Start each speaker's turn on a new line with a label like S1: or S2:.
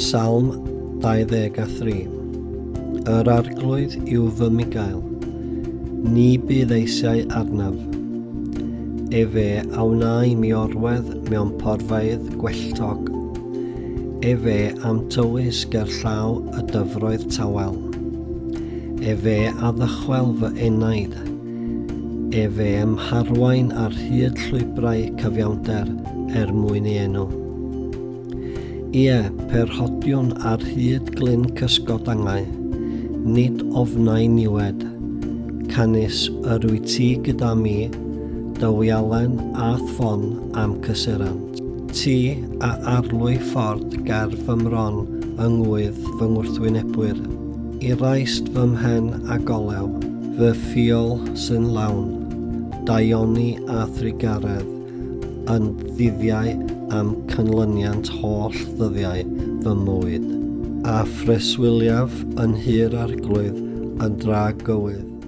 S1: Salm 23. Yr arglwydd yw fy Migael, ni bydd eisiau arnaf. Fe awnau mi orwedd mewn porfeydd gwelltog. Fe am tywys ger llaw y dyfroedd tawel. Fe a ddychwel fy enaid. Fe ymharwain ar hyd llwybrau cyfiawnder mwyn ei enw. Ie, perhodiwn ar hyd glyn cysgodangau, nid ofnau niwed. Canis yr wyt ti gyda mi, dywialen a thfon am cysurant. Ti a arlwy fford ger fy mron yngwydd fy ngwrthwynebwyr. I raist fy mhen a golew, fy ffiol sy'n lawn, daioni a thrigaredd, yn ddiddiau am canlyniant holl ddyddiau fy mywyd, a phreswyliaf yn hir arglwydd yn dra gywydd.